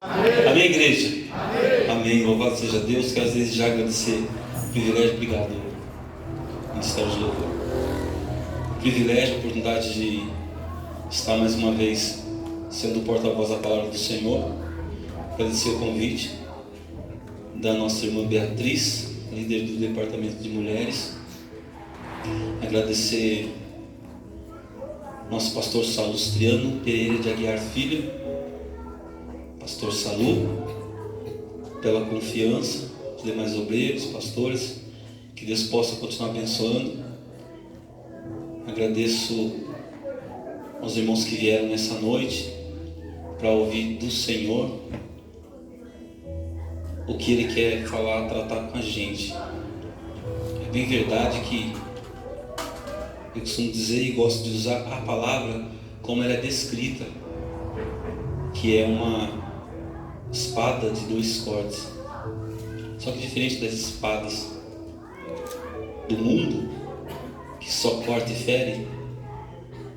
Amém, igreja? Amém. Louvado seja Deus. Quero às vezes já agradecer o privilégio. Obrigado, Ministério de Louvor. O privilégio, a oportunidade de estar mais uma vez sendo o porta-voz da palavra do Senhor. Agradecer o convite da nossa irmã Beatriz, líder do departamento de mulheres. Agradecer nosso pastor Salustriano Pereira de Aguiar Filho, pastor Salu, pela confiança, os demais obreiros, pastores, que Deus possa continuar abençoando. Agradeço aos irmãos que vieram nessa noite para ouvir do Senhor o que Ele quer falar, tratar com a gente. É bem verdade que eu costumo dizer e gosto de usar a palavra como ela é descrita, que é uma espada de 2 cortes. Só que diferente das espadas do mundo, que só corta e fere,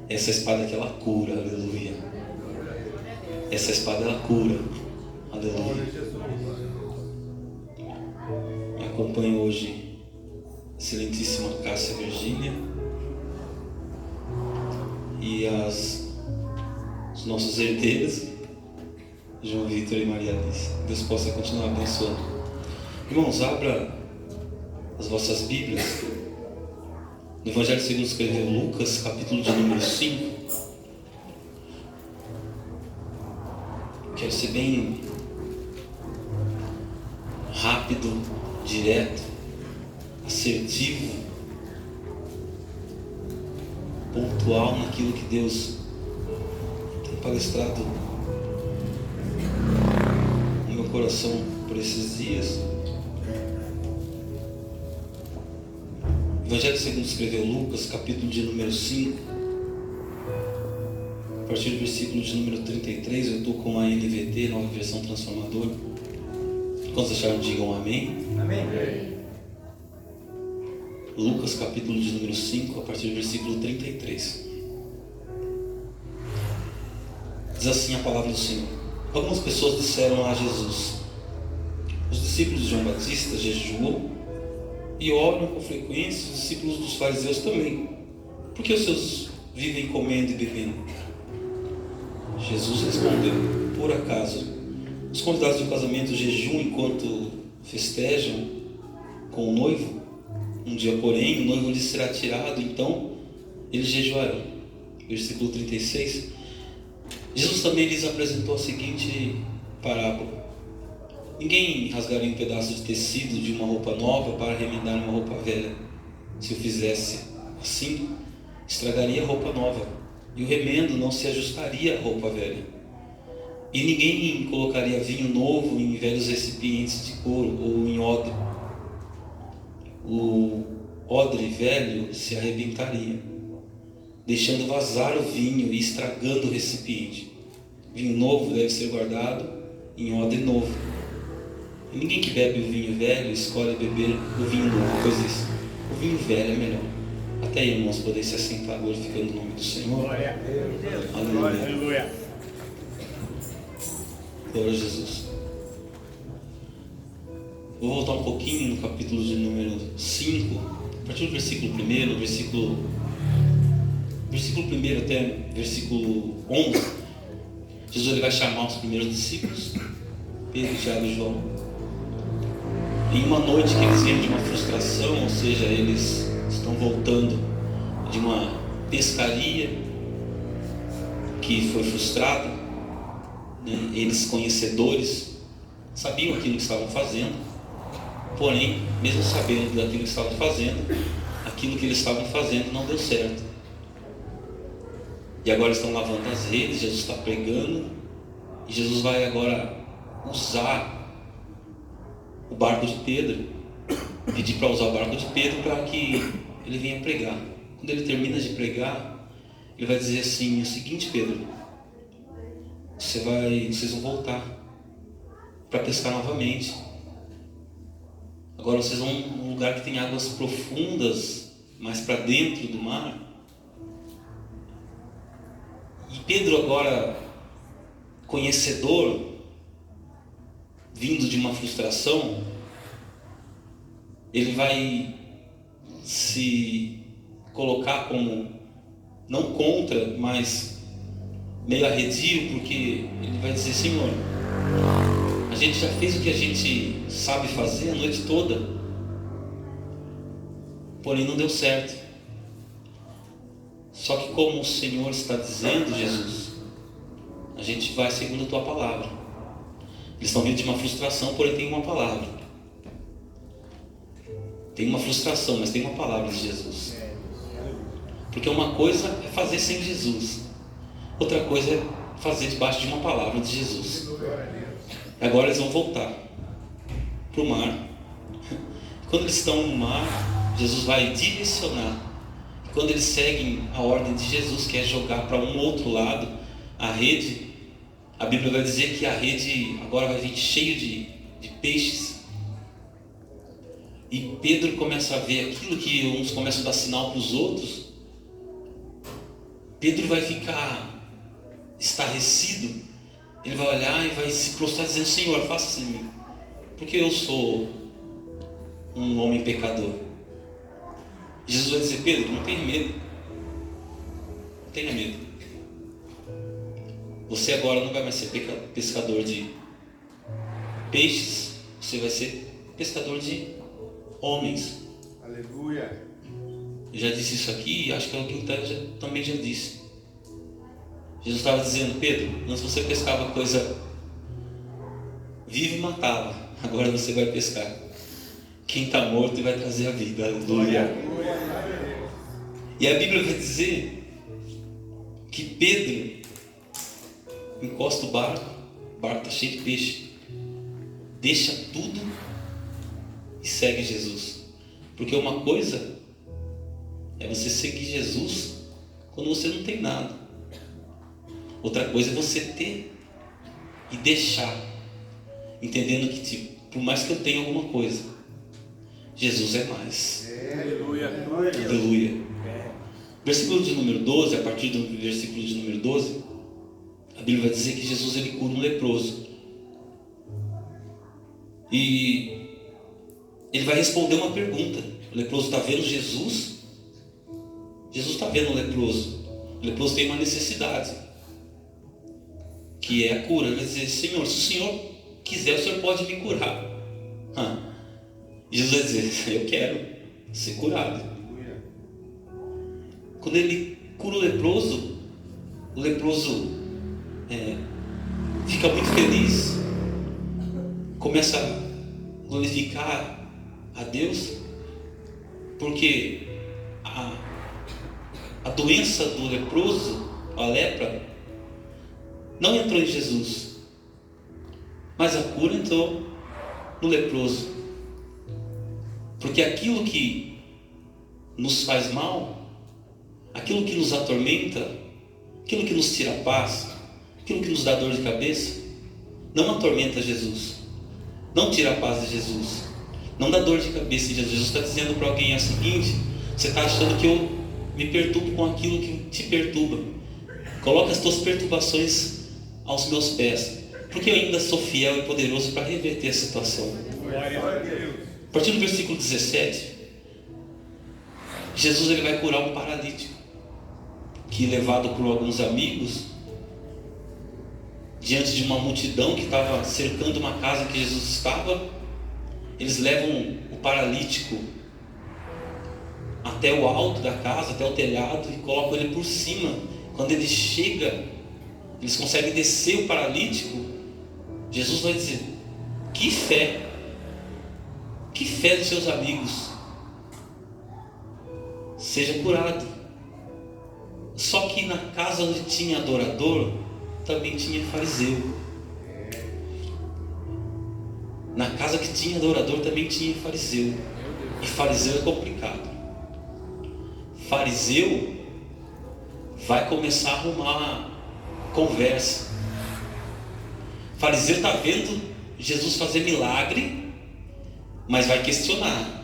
essa espada aqui ela cura, aleluia. Essa espada ela cura, aleluia. Me acompanha hoje a excelentíssima Cássia Virgínia e os nossos herdeiros, João Vitor e Maria Alice. Deus possa continuar abençoando. Irmãos, abra as vossas Bíblias no Evangelho segundo escreveu Lucas, capítulo de número 5. Quero ser bem rápido, direto, assertivo, pontual naquilo que Deus tem palestrado no meu coração por esses dias. Evangelho segundo escreveu Lucas, capítulo de número 5, a partir do versículo de número 33. Eu estou com a NVT, nova versão transformadora. Quantos acharam, digam amém. Amém. Lucas, capítulo de número 5, a partir do versículo 33. Diz assim a palavra do Senhor: algumas pessoas disseram a Jesus: os discípulos de João Batista jejuam e oram com frequência, os discípulos dos fariseus também. Por que os seus vivem comendo e bebendo? Jesus respondeu: por acaso os convidados de um casamento jejuam enquanto festejam com o noivo? Um dia, porém, o noivo lhes será tirado, então eles jejuarão. Versículo 36. Jesus também lhes apresentou a seguinte parábola: ninguém rasgaria um pedaço de tecido de uma roupa nova para remendar uma roupa velha. Se o fizesse assim, estragaria a roupa nova, e o remendo não se ajustaria à roupa velha. E ninguém colocaria vinho novo em velhos recipientes de couro ou em odre. O odre velho se arrebentaria, deixando vazar o vinho e estragando o recipiente. Vinho novo deve ser guardado em odre novo. E ninguém que bebe o vinho velho escolhe beber o vinho novo, pois isso, o vinho velho é melhor. Até aí, irmãos, podem se assentar glorificando o nome do Senhor. Glória a Deus. Aleluia. Aleluia. Glória a Jesus. Vou voltar um pouquinho no capítulo de número 5, a partir do versículo 1, versículo 1 até versículo 11. Jesus ele vai chamar os primeiros discípulos, Pedro, Tiago e João. Em uma noite que eles vêm de uma frustração, ou seja, eles estão voltando de uma pescaria que foi frustrada, né? Eles, conhecedores, sabiam aquilo que estavam fazendo. Porém, mesmo sabendo daquilo que estavam fazendo, aquilo que eles estavam fazendo não deu certo. E agora estão lavando as redes, Jesus está pregando, e Jesus vai agora usar o barco de Pedro, pedir para usar o barco de Pedro para que ele venha pregar. Quando ele termina de pregar, ele vai dizer assim: o seguinte, Pedro, vocês vão voltar para pescar novamente. Agora vocês vão num lugar que tem águas profundas, mais para dentro do mar. E Pedro agora, conhecedor, vindo de uma frustração, ele vai se colocar como, não contra, mas meio arredio, porque ele vai dizer: Senhor, a gente já fez o que a gente sabe fazer a noite toda, porém não deu certo. Só que como o Senhor está dizendo, Jesus, a gente vai segundo a tua palavra. Eles estão vindo de uma frustração, porém tem uma palavra. Tem uma frustração, mas tem uma palavra de Jesus. Porque uma coisa é fazer sem Jesus, outra coisa é fazer debaixo de uma palavra de Jesus. Agora eles vão voltar para o mar. Quando eles estão no mar, Jesus vai direcionar. Quando eles seguem a ordem de Jesus, que é jogar para um outro lado a rede, a Bíblia vai dizer que a rede agora vai vir cheio de peixes. E Pedro começa a ver aquilo que uns começam a dar sinal para os outros. Pedro vai ficar estarrecido. Ele vai olhar e vai se prostrar dizendo: Senhor, faça-se em mim, porque eu sou um homem pecador. Jesus vai dizer: Pedro, não tenha medo. Não tenha medo. Você agora não vai mais ser pescador de peixes, você vai ser pescador de homens. Aleluia. Eu já disse isso aqui e acho que alguém também já disse. Jesus estava dizendo: Pedro, antes você pescava coisa viva e matava, agora você vai pescar quem está morto e vai trazer a vida. Aleluia. E a Bíblia vai dizer que Pedro encosta o barco está cheio de peixe, deixa tudo e segue Jesus. Porque uma coisa é você seguir Jesus quando você não tem nada, outra coisa é você ter e deixar, entendendo que por mais que eu tenha alguma coisa, Jesus é mais. Aleluia. Aleluia. Versículo de número 12, a partir do versículo de número 12, a Bíblia vai dizer que Jesus ele cura um leproso. E ele vai responder uma pergunta. O leproso está vendo Jesus. Jesus está vendo o leproso. O leproso tem uma necessidade, que é a cura. Ele vai dizer: Senhor, se o Senhor quiser, o Senhor pode me curar. E Jesus vai dizer: eu quero ser curado. Quando ele cura o leproso fica muito feliz, começa a glorificar a Deus, porque a doença do leproso, a lepra, não entrou em Jesus, mas a cura entrou no leproso. Porque aquilo que nos faz mal, aquilo que nos atormenta, aquilo que nos tira a paz, aquilo que nos dá dor de cabeça, não atormenta Jesus, não tira a paz de Jesus, não dá dor de cabeça de Jesus. Jesus está dizendo para alguém o seguinte: você está achando que eu me perturbo com aquilo que te perturba? Coloca as tuas perturbações aos meus pés, porque eu ainda sou fiel e poderoso para reverter a situação. Glória a Deus. A partir do versículo 17, Jesus ele vai curar um paralítico, que, levado por alguns amigos, diante de uma multidão que estava cercando uma casa que Jesus estava, eles levam o paralítico até o alto da casa, até o telhado, e colocam ele por cima. Quando ele chega, eles conseguem descer o paralítico. Jesus vai dizer: que fé dos seus amigos, seja curado. Só que na casa onde tinha adorador, também tinha fariseu. Na casa que tinha adorador também tinha fariseu. E fariseu é complicado. Fariseu vai começar a arrumar conversa. Fariseu está vendo Jesus fazer milagre, mas vai questionar.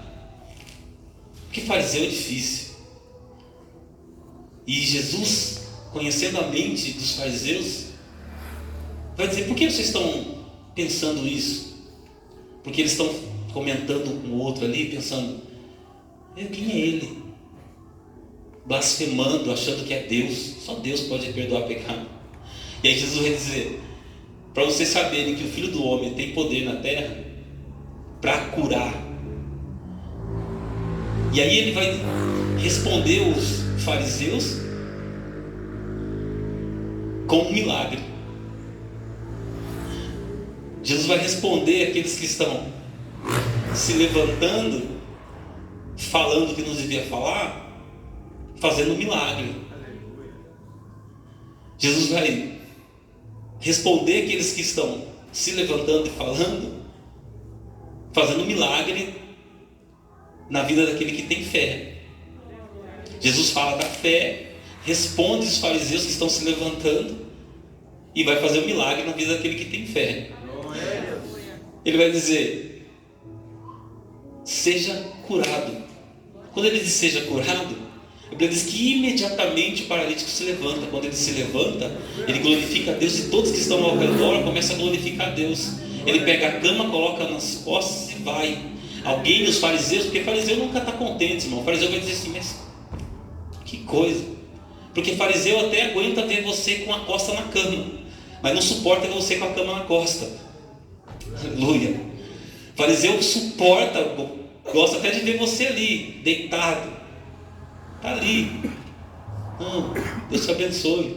Porque fariseu é difícil. E Jesus, conhecendo a mente dos fariseus, vai dizer: por que vocês estão pensando isso? Porque eles estão comentando um com o outro ali, pensando, quem é ele? Blasfemando, achando que é Deus. Só Deus pode perdoar pecado. E aí Jesus vai dizer, para vocês saberem que o Filho do Homem tem poder na terra para curar. E aí ele vai responder os fariseus com um milagre. Jesus vai responder aqueles que estão se levantando, falando o que não devia falar, fazendo um milagre. Jesus vai responder aqueles que estão se levantando e falando, fazendo um milagre na vida daquele que tem fé. Jesus fala da fé, responde os fariseus que estão se levantando e vai fazer um milagre na vida daquele que tem fé. Ele vai dizer, seja curado. Quando ele diz seja curado, a Bíblia diz que imediatamente o paralítico se levanta. Quando ele se levanta, ele glorifica a Deus, e todos que estão ao redor começam a glorificar a Deus. Ele pega a cama, coloca nas costas e vai. Alguém dos fariseus, porque fariseu nunca está contente, irmão. O fariseu vai dizer assim, mas que coisa. Porque fariseu até aguenta ver você com a costa na cama, mas não suporta ver você com a cama na costa. Aleluia. Fariseu suporta, gosta até de ver você ali, deitado. Está ali. Deus te abençoe.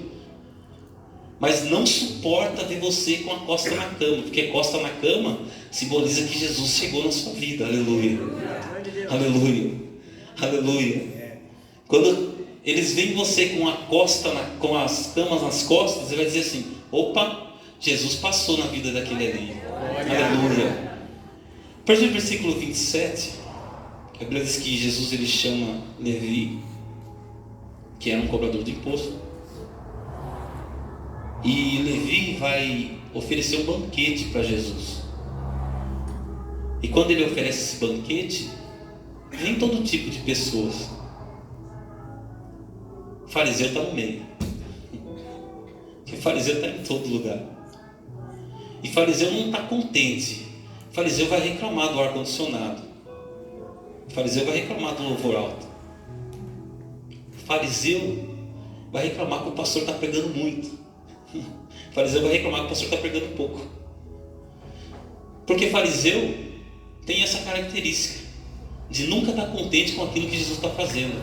Mas não suporta ver você com a costa na cama, porque costa na cama simboliza que Jesus chegou na sua vida. Aleluia. Aleluia. Aleluia. Quando eles veem você com a costa com as camas nas costas, ele vai dizer assim, opa, Jesus passou na vida daquele ali. Aleluia. Por exemplo, versículo 27, a Bíblia diz que Jesus ele chama Levi, que era um cobrador de imposto, e Levi vai oferecer um banquete para Jesus. E quando ele oferece esse banquete, vem todo tipo de pessoas. O fariseu está no meio, porque o fariseu está em todo lugar. E o fariseu não está contente. O fariseu vai reclamar do ar-condicionado. O fariseu vai reclamar do louvor alto. O fariseu vai reclamar que o pastor está pregando muito. O fariseu vai reclamar que o pastor está pregando pouco. Porque fariseu tem essa característica de nunca estar contente com aquilo que Jesus está fazendo.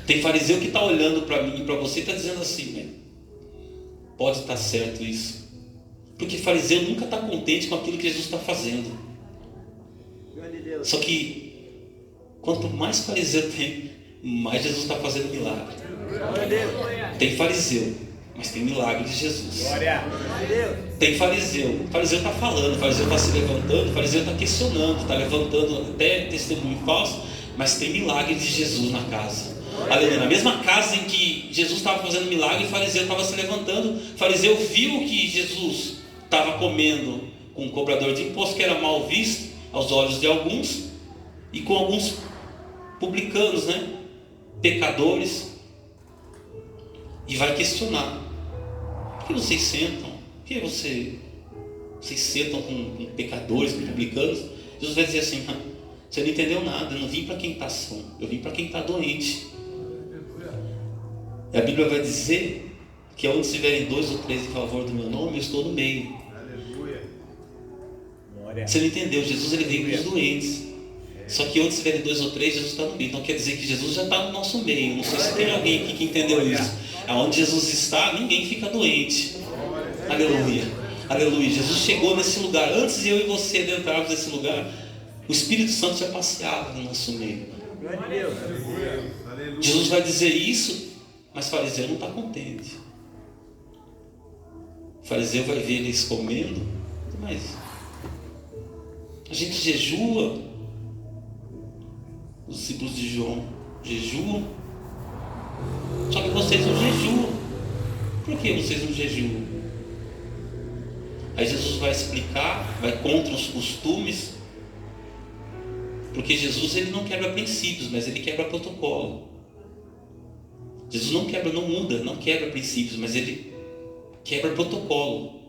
Tem fariseu que está olhando para mim e para você e está dizendo assim, pode estar certo isso. Porque fariseu nunca está contente com aquilo que Jesus está fazendo. Só que quanto mais fariseu tem, mais Jesus está fazendo milagre. Tem fariseu, mas tem milagre de Jesus. Tem fariseu, o fariseu está falando, o fariseu está se levantando, o fariseu está questionando, está levantando até testemunho falso, mas tem milagre de Jesus na casa. Aleluia. Na mesma casa em que Jesus estava fazendo milagre, o fariseu estava se levantando. O fariseu viu que Jesus estava comendo com um cobrador de imposto, que era mal visto aos olhos de alguns, e com alguns publicanos, pecadores, e vai questionar: por que vocês sentam? Por que vocês sentam com pecadores, com publicanos? Jesus vai dizer assim: você não entendeu nada, eu não vim para quem está são, eu vim para quem está doente. E a Bíblia vai dizer que onde estiverem 2 ou 3 em favor do meu nome, eu estou no meio. Aleluia. Você não entendeu? Jesus ele veio para os doentes. Só que onde estiverem 2 ou 3, Jesus está no meio. Então quer dizer que Jesus já está no nosso meio. Não sei se tem alguém aqui que entendeu isso. Aonde Jesus está, ninguém fica doente. Aleluia. Aleluia. Jesus chegou nesse lugar. Antes de eu e você adentrarmos nesse lugar, o Espírito Santo já passeava no nosso meio. Jesus vai dizer isso, mas o fariseu não está contente. O fariseu vai ver eles comendo, mas a gente jejua, os discípulos de João jejuam, só que vocês não jejuam. Por que vocês não jejuam? Aí Jesus vai explicar, vai contra os costumes, porque Jesus ele não quebra princípios, mas ele quebra protocolo. Jesus não quebra, não muda, não quebra princípios, mas ele quebra protocolo.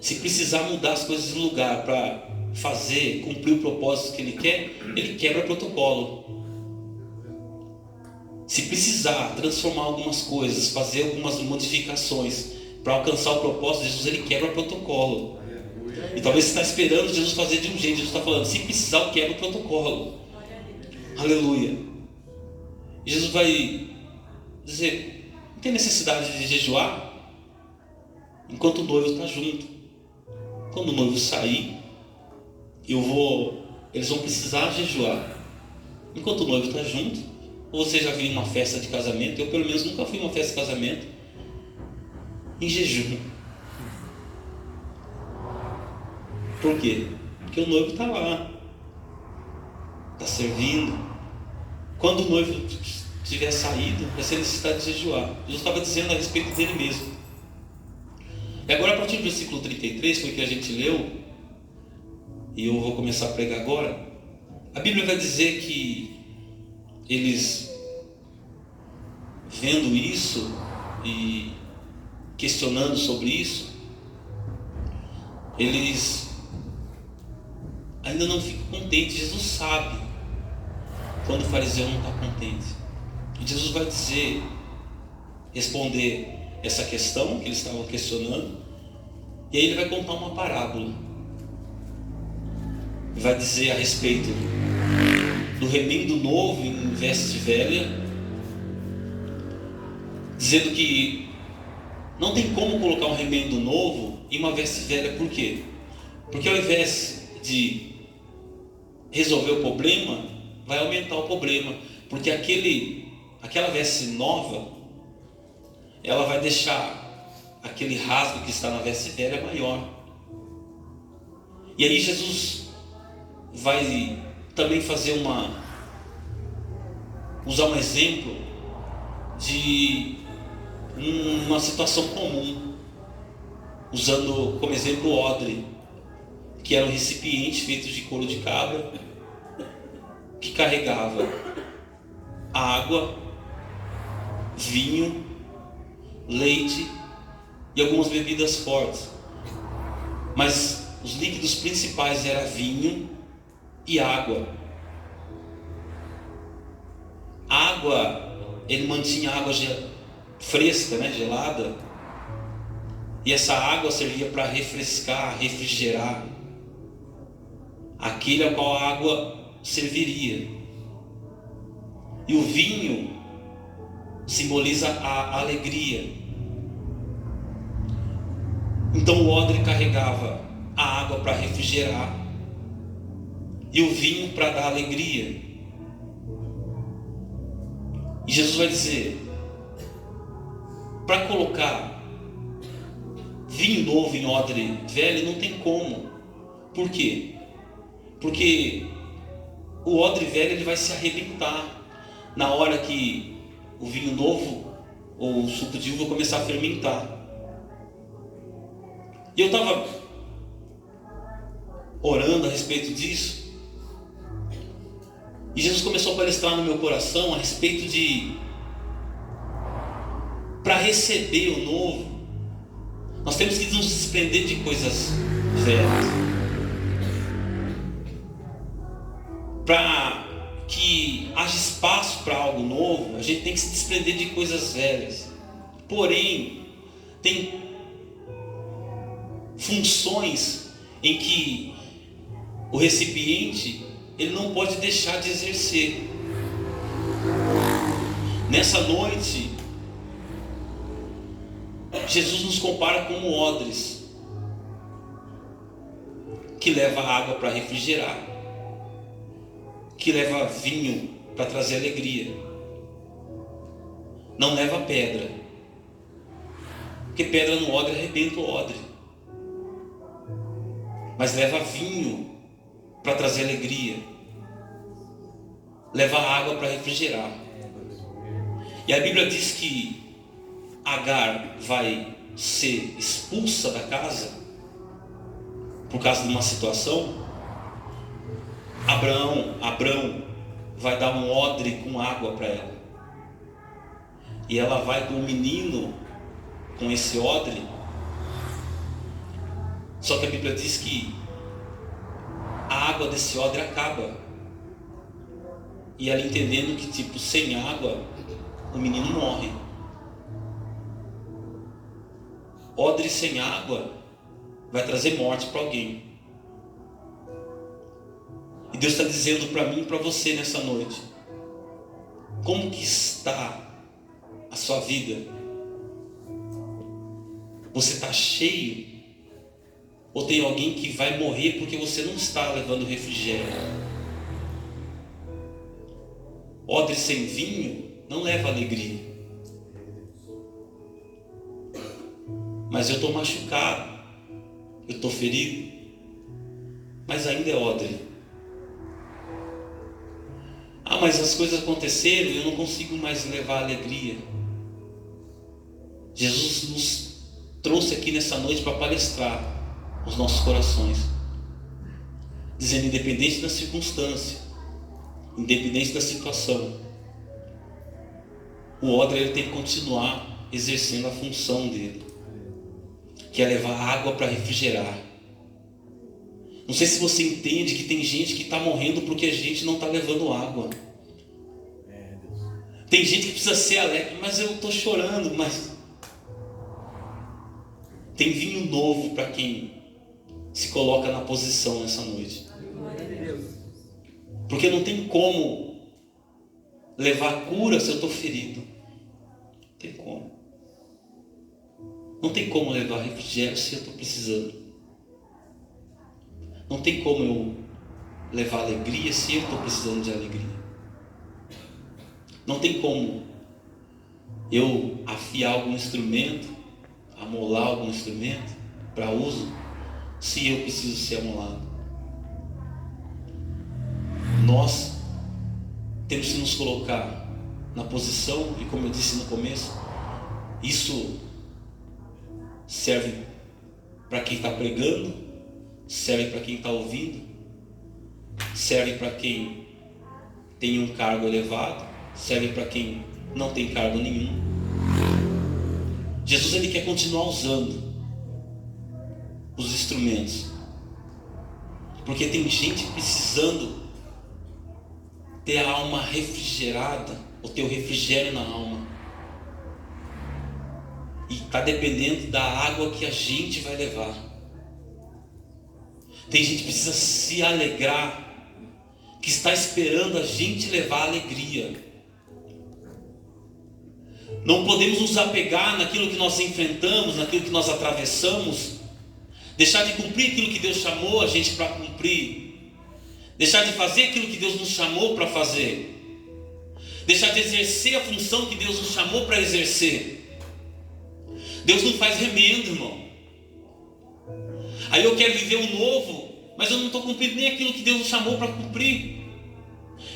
Se precisar mudar as coisas de lugar para fazer, cumprir o propósito que ele quer, ele quebra protocolo. Se precisar transformar algumas coisas, fazer algumas modificações para alcançar o propósito de Jesus, ele quebra protocolo. E talvez você está esperando Jesus fazer de um jeito. Jesus está falando, se precisar, eu quebro o protocolo. Aleluia. E Jesus vai dizer, não tem necessidade de jejuar enquanto o noivo está junto. Quando o noivo sair, eles vão precisar jejuar. Enquanto o noivo está junto. Ou você já viu uma festa de casamento? Eu pelo menos nunca fui uma festa de casamento em jejum. Por quê? Porque o noivo está lá, está servindo. Quando o noivo tiver saído, vai ser necessidade de jejuar. Jesus estava dizendo a respeito dele mesmo. E agora, a partir do versículo 33, foi que a gente leu, e eu vou começar a pregar agora. A Bíblia vai dizer que eles, vendo isso e questionando sobre isso, eles ainda não ficam contentes. Jesus sabe quando o fariseu não está contente. E Jesus vai responder essa questão que eles estavam questionando, e aí ele vai contar uma parábola. Vai dizer a respeito do remendo novo em veste velha, dizendo que não tem como colocar um remendo novo em uma veste velha. Por quê? Porque ao invés de resolver o problema, vai aumentar o problema. Porque aquela veste nova, ela vai deixar aquele rasgo que está na veste velha maior. E aí Jesus vai também usar um exemplo de uma situação comum, usando como exemplo o odre, que era um recipiente feito de couro de cabra, que carregava água, vinho, leite e algumas bebidas fortes. Mas os líquidos principais eram vinho e água. Ele mantinha água fresca, gelada, e essa água servia para refrescar, refrigerar aquele ao qual a água serviria. E o vinho simboliza a alegria. Então o odre carregava a água para refrigerar e o vinho para dar alegria. E Jesus vai dizer, para colocar vinho novo em odre velho não tem como. Por quê? Porque o odre velho ele vai se arrebentar na hora que o vinho novo ou o suco de uva começar a fermentar. E eu estava orando a respeito disso, e Jesus começou a palestrar no meu coração a respeito de, para receber o novo, nós temos que nos desprender de coisas velhas. Para que haja espaço para algo novo, a gente tem que se desprender de coisas velhas. Porém, tem funções em que o recipiente ele não pode deixar de exercer. Nessa noite, Jesus nos compara como odres que leva água para refrigerar, que leva vinho para trazer alegria, não leva pedra, porque pedra no odre arrebenta o odre, mas leva vinho para trazer alegria, leva água para refrigerar. E a Bíblia diz que Agar vai ser expulsa da casa por causa de uma situação. Abrão vai dar um odre com água para ela, e ela vai com o menino com esse odre Só que a Bíblia diz que a água desse odre acaba. E ela entendendo que, tipo, sem água, o menino morre. Odre sem água vai trazer morte para alguém. E Deus está dizendo para mim e para você nessa noite: como que está a sua vida? Você está cheio? Ou tem alguém que vai morrer porque você não está levando refrigério? Odre sem vinho não leva alegria. Mas eu estou machucado, eu estou ferido, mas ainda é odre. Ah, mas as coisas aconteceram e eu não consigo mais levar alegria. Jesus nos trouxe aqui nessa noite para palestrar os nossos corações, dizendo: independente da circunstância, independente da situação, o odre ele tem que continuar exercendo a função dele, que é levar água para refrigerar. Não sei se você entende que tem gente que está morrendo porque a gente não está levando água. Tem gente que precisa ser alegre, mas eu estou chorando, mas tem vinho novo para quem se coloca na posição nessa noite. Porque não tem como levar cura se eu estou ferido. Não tem como. Não tem como levar refrigério se eu estou precisando. Não tem como eu levar alegria se eu estou precisando de alegria. Não tem como eu afiar algum instrumento, amolar algum instrumento para uso, se eu preciso ser amolado. Nós temos que nos colocar na posição, e como eu disse no começo, isso serve para quem está pregando, serve para quem está ouvindo, serve para quem tem um cargo elevado, serve para quem não tem cargo nenhum. Jesus ele quer continuar usando os instrumentos, porque tem gente precisando ter a alma refrigerada, ou ter o refrigério na alma, e está dependendo da água que a gente vai levar. Tem gente que precisa se alegrar, que está esperando a gente levar alegria. Não podemos nos apegar naquilo que nós enfrentamos, naquilo que nós atravessamos, deixar de cumprir aquilo que Deus chamou a gente para cumprir, deixar de fazer aquilo que Deus nos chamou para fazer, deixar de exercer a função que Deus nos chamou para exercer. Deus não faz remendo, irmão. Aí eu quero viver um novo, mas eu não estou cumprindo nem aquilo que Deus nos chamou para cumprir.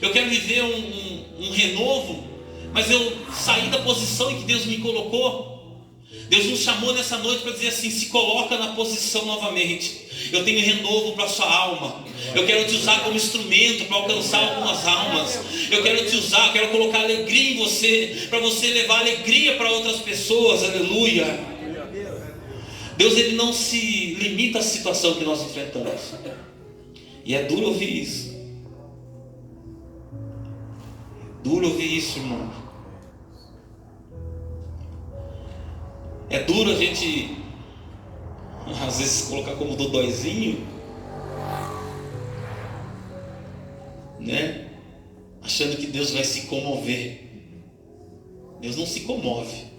Eu quero viver um renovo, mas eu saí da posição em que Deus me colocou. Deus nos chamou nessa noite para dizer assim: se coloca na posição novamente. Eu tenho renovo para a sua alma. Eu quero te usar como instrumento para alcançar algumas almas. Eu quero te usar, eu quero colocar alegria em você, para você levar alegria para outras pessoas. Aleluia. Deus ele não se limita à situação que nós enfrentamos. E é duro ouvir isso. Duro ouvir isso, irmão. É duro a gente às vezes colocar como dodóizinho, né? Achando que Deus vai se comover. Deus não se comove.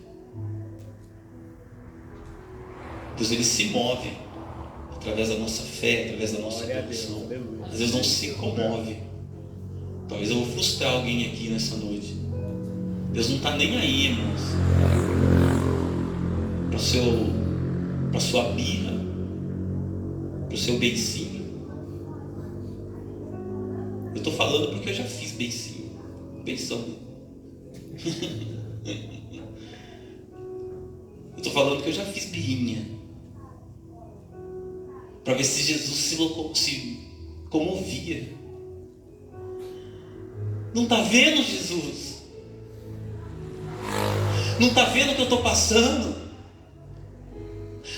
Deus ele se move através da nossa fé, através da nossa devoção. Mas Deus não se comove. Talvez eu vou frustrar alguém aqui nessa noite. Deus não está nem aí, irmãos, para sua birra, para o seu beicinho. Eu estou falando porque eu já fiz beicinho, beição. Eu estou falando porque eu já fiz birrinha, para ver se Jesus se comovia. Não está vendo, Jesus? Não está vendo o que eu estou passando?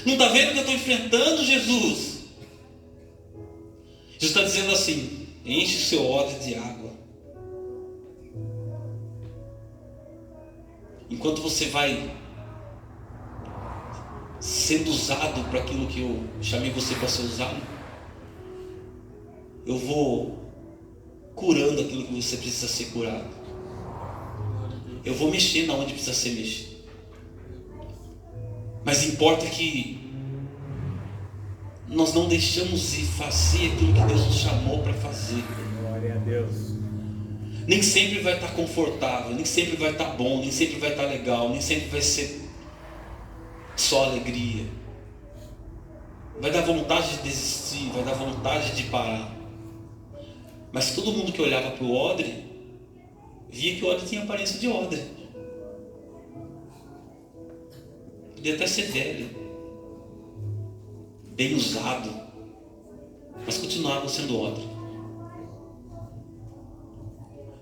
Não está vendo o que eu estou enfrentando, Jesus? Jesus está dizendo assim: enche o seu odre de água. Enquanto você vai sendo usado para aquilo que eu chamei você para ser usado, eu vou curando aquilo que você precisa ser curado. Eu vou mexer na onde precisa ser mexido. Mas importa que nós não deixamos de fazer aquilo que Deus nos chamou para fazer. Glória a Deus. Nem sempre vai estar confortável, nem sempre vai estar bom, nem sempre vai estar legal, nem sempre vai ser só alegria. Vai dar vontade de desistir, vai dar vontade de parar. Mas todo mundo que olhava para o odre via que o odre tinha aparência de odre. Podia até ser velho, bem usado, mas continuava sendo odre.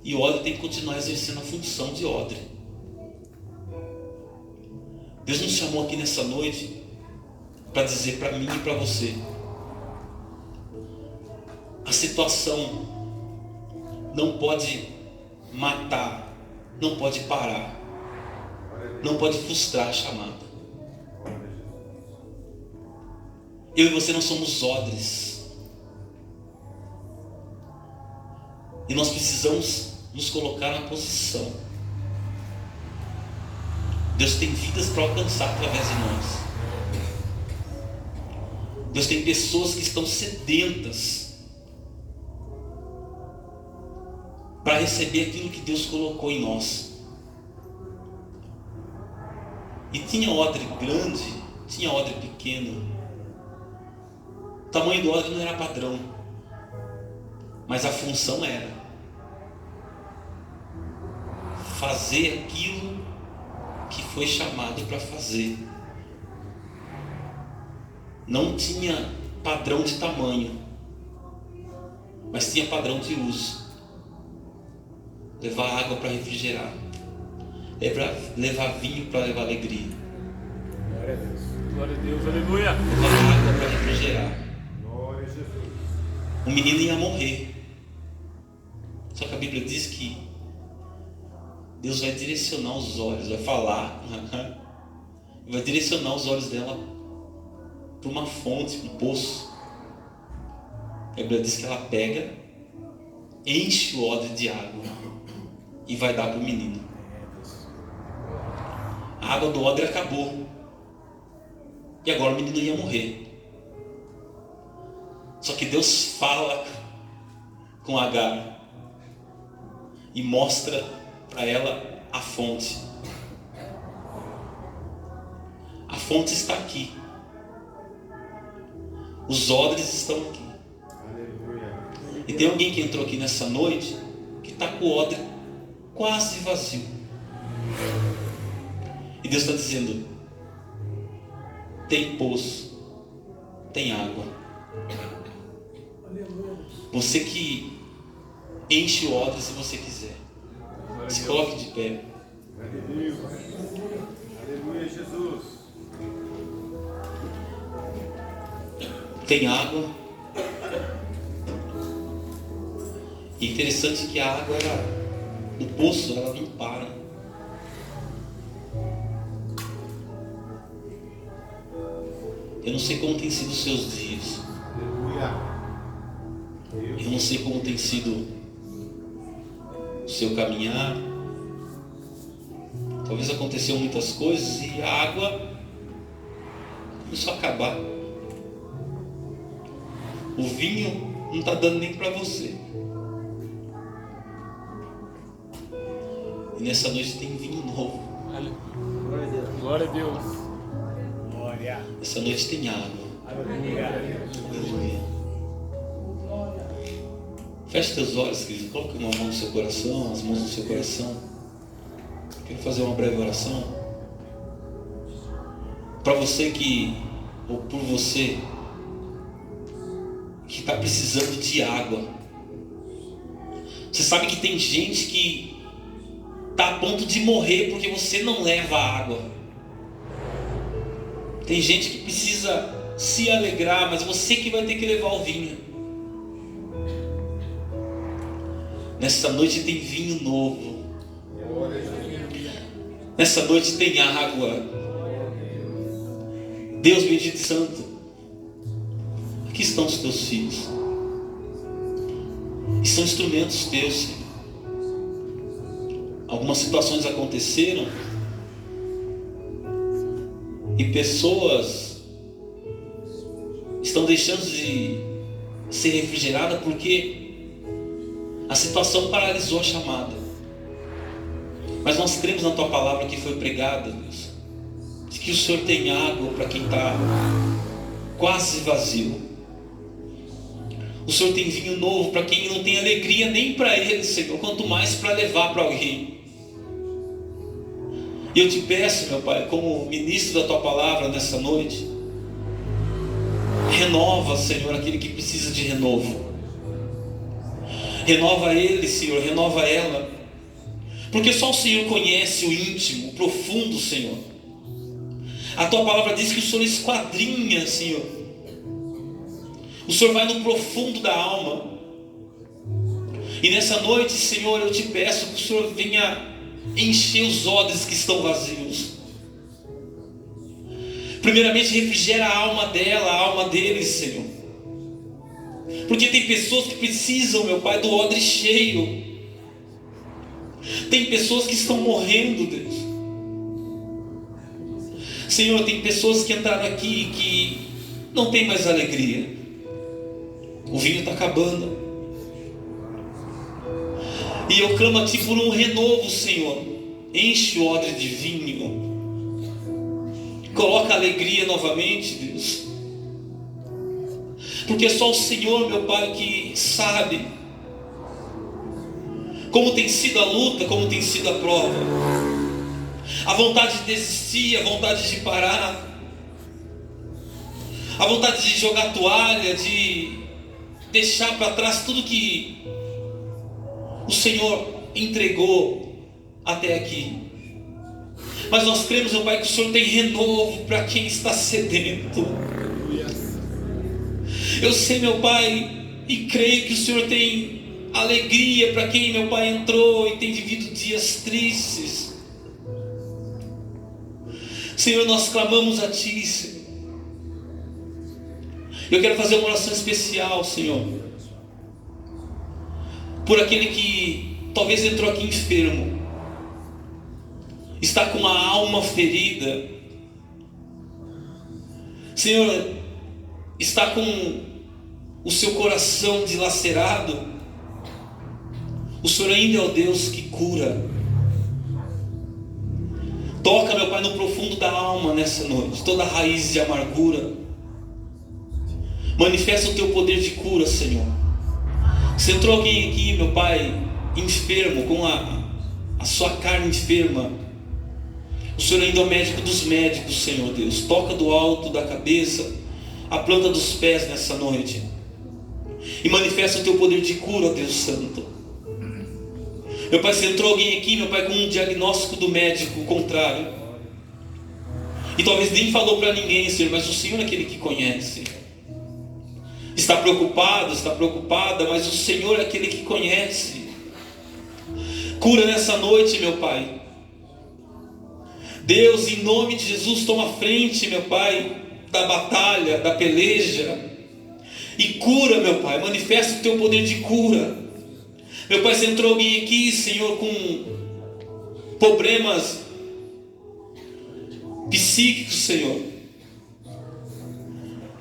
E o odre tem que continuar exercendo a função de odre. Deus nos chamou aqui nessa noite para dizer para mim e para você: a situação não pode matar, não pode parar, não pode frustrar a chamada. Eu e você não somos odres, e nós precisamos nos colocar na posição. Deus tem vidas para alcançar através de nós. Deus tem pessoas que estão sedentas para receber aquilo que Deus colocou em nós. E tinha odre grande, tinha odre pequeno. O tamanho do odre não era padrão, mas a função era fazer aquilo que foi chamado para fazer. Não tinha padrão de tamanho, mas tinha padrão de uso. Levar água para refrigerar, levar vinho para levar alegria, Glória a Deus. Glória a Deus. Aleluia. levar água para refrigerar. Glória a Jesus. O menino ia morrer, só que a Bíblia diz que Deus vai direcionar os olhos, vai falar, vai direcionar os olhos dela para uma fonte, para um poço. A Bíblia diz que ela pega, enche o odre de água e vai dar para o menino. A água do odre acabou e agora o menino ia morrer. Só que Deus fala com Agar e mostra para ela a fonte. A fonte está aqui. Os odres estão aqui. Aleluia. E tem alguém que entrou aqui nessa noite que está com o odre quase vazio. E Deus está dizendo: tem poço, tem água. Você que enche o odre se você quiser. Se coloque de pé. Aleluia. Aleluia, Jesus. Tem água. E é interessante que a água, o poço, ela não para. Eu não sei como tem sido os seus dias. Aleluia. Eu não sei como tem sido o seu caminhar. Talvez aconteceu muitas coisas e a água começou a acabar. O vinho não está dando nem para você. E nessa noite tem vinho novo. Glória a Deus. Glória a Deus. Glória. Essa noite tem água. Aleluia. Aleluia. Feche teus olhos, querido. Coloque uma mão no seu coração, as mãos no seu coração. Quero fazer uma breve oração. Para você que, ou por você, que está precisando de água. Você sabe que tem gente que está a ponto de morrer porque você não leva água. Tem gente que precisa se alegrar, mas você que vai ter que levar o vinho. Nessa noite tem vinho novo. Nessa noite tem água. Deus bendito e santo, aqui estão os teus filhos. E são instrumentos teus, Senhor. Algumas situações aconteceram e pessoas estão deixando de ser refrigeradas porque a situação paralisou a chamada. Mas nós cremos na tua palavra que foi pregada, Deus, de que o Senhor tem água para quem está quase vazio. O Senhor tem vinho novo para quem não tem alegria nem para ele, Senhor, quanto mais para levar para alguém. E eu te peço, meu Pai, como ministro da tua palavra nessa noite, renova, Senhor, aquele que precisa de renovo. Renova ele, Senhor, renova ela, porque só o Senhor conhece o íntimo, o profundo, Senhor. A tua palavra diz que o Senhor esquadrinha, Senhor. O Senhor vai no profundo da alma. E nessa noite, Senhor, eu te peço que o Senhor venha encher os odres que estão vazios. Primeiramente, refrigera a alma dela, a alma deles, Senhor. Porque tem pessoas que precisam, meu Pai, do odre cheio. Tem pessoas que estão morrendo, Deus. Senhor, tem pessoas que entraram aqui e que não tem mais alegria. O vinho está acabando. E eu clamo a Ti por um renovo, Senhor. Enche o odre de vinho. Coloca alegria novamente, Deus. Porque só o Senhor, meu Pai, que sabe como tem sido a luta, como tem sido a prova. A vontade de desistir, a vontade de parar, a vontade de jogar a toalha, de deixar para trás tudo que o Senhor entregou até aqui. Mas nós cremos, meu Pai, que o Senhor tem renovo para quem está sedento. Eu sei, meu Pai, e creio que o Senhor tem alegria para quem, meu Pai, entrou e tem vivido dias tristes. Senhor, nós clamamos a Ti, Senhor. Eu quero fazer uma oração especial, Senhor, por aquele que talvez entrou aqui enfermo, está com a alma ferida, Senhor, está com o seu coração dilacerado. O Senhor ainda é o Deus que cura. Toca, meu Pai, no profundo da alma nessa noite, toda raiz de amargura. Manifesta o Teu poder de cura, Senhor. Se entrou alguém aqui, meu Pai, enfermo, com a sua carne enferma, o Senhor ainda é o médico dos médicos, Senhor Deus. Toca do alto da cabeça a planta dos pés nessa noite e manifesta o Teu poder de cura, ó Deus Santo. Meu Pai, se entrou alguém aqui, meu Pai, com um diagnóstico do médico contrário, e talvez nem falou para ninguém, Senhor, mas o Senhor é aquele que conhece. Está preocupado, está preocupada, mas o Senhor é aquele que conhece. Cura nessa noite, meu Pai. Deus, em nome de Jesus, toma frente, meu Pai, da batalha, da peleja, e cura, meu Pai, manifesta o Teu poder de cura. Meu Pai, se entrou alguém aqui, Senhor, com problemas psíquicos, Senhor,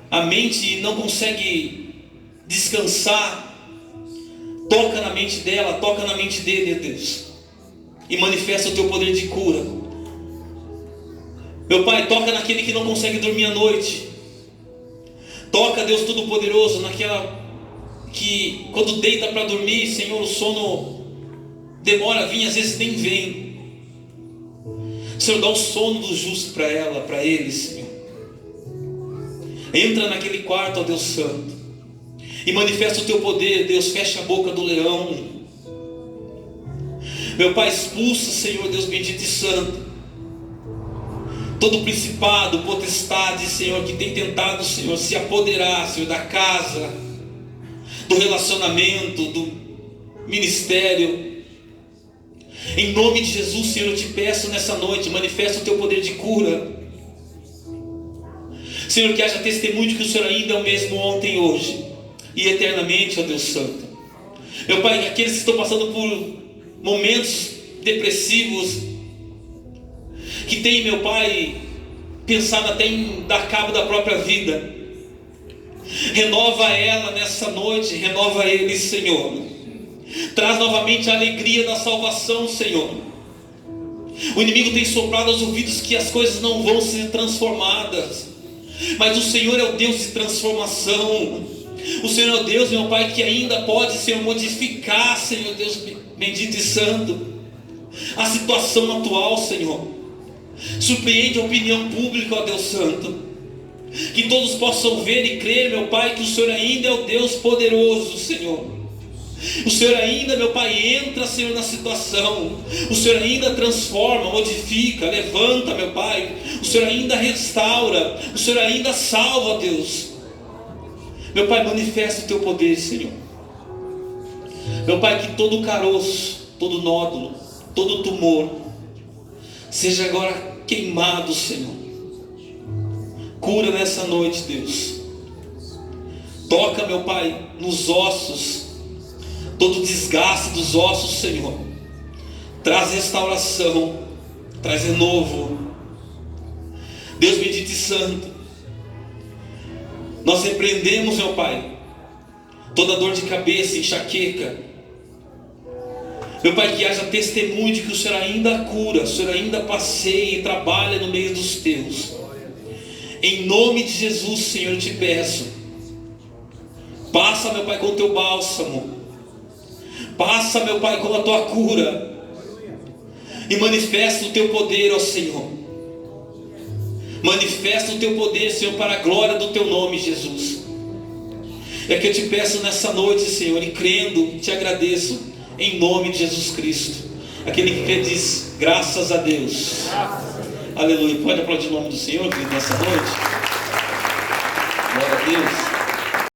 a mente não consegue descansar, toca na mente dela, toca na mente dele, Deus, e manifesta o Teu poder de cura. Meu Pai, toca naquele que não consegue dormir à noite. Toca, Deus Todo-Poderoso, naquela que quando deita para dormir, Senhor, o sono demora a vir, às vezes nem vem. Senhor, dá o sono do justo para ela, para ele, Senhor. Entra naquele quarto, ó Deus Santo, e manifesta o Teu poder, Deus. Fecha a boca do leão. Meu Pai, expulsa, Senhor, Deus bendito e santo, todo principado, potestade, Senhor, que tem tentado, Senhor, se apoderar, Senhor, da casa, do relacionamento, do ministério. Em nome de Jesus, Senhor, eu te peço nessa noite, manifesta o teu poder de cura. Senhor, que haja testemunho de que o Senhor ainda é o mesmo ontem, hoje e eternamente, ó Deus Santo. Meu Pai, aqueles que estão passando por momentos depressivos, que tem, meu Pai, pensado até em dar cabo da própria vida, renova ela nessa noite, renova eles, Senhor. Traz novamente a alegria da salvação, Senhor. O inimigo tem soprado aos ouvidos que as coisas não vão ser transformadas, mas o Senhor é o Deus de transformação. O Senhor é o Deus, meu Pai, que ainda pode, Senhor, modificar, Senhor Deus bendito e santo, a situação atual, Senhor. Surpreende a opinião pública, ó Deus Santo, que todos possam ver e crer, meu Pai, que o Senhor ainda é o Deus poderoso, Senhor. O Senhor ainda, meu Pai, entra, Senhor, na situação. O Senhor ainda transforma, modifica, levanta, meu Pai. O Senhor ainda restaura. O Senhor ainda salva, Deus. Meu Pai, manifesta o teu poder, Senhor. Meu Pai, que todo caroço, todo nódulo, todo tumor seja agora queimado, Senhor. Cura nessa noite, Deus. Toca, meu Pai, nos ossos, todo desgaste dos ossos, Senhor. Traz restauração, traz renovo. Deus bendito e santo, nós repreendemos, meu Pai, toda dor de cabeça, enxaqueca. Meu Pai, que haja testemunho de que o Senhor ainda cura, o Senhor ainda passeia e trabalha no meio dos teus. Em nome de Jesus, Senhor, eu te peço, passa, meu Pai, com o teu bálsamo. Passa, meu Pai, com a tua cura. E manifesta o teu poder, ó Senhor. Manifesta o teu poder, Senhor, para a glória do teu nome, Jesus. É que eu te peço nessa noite, Senhor, e crendo, te agradeço, em nome de Jesus Cristo. Aquele que crê diz, graças a Deus. Aleluia. Pode aplaudir o nome do Senhor, querido, nessa noite? Glória a Deus.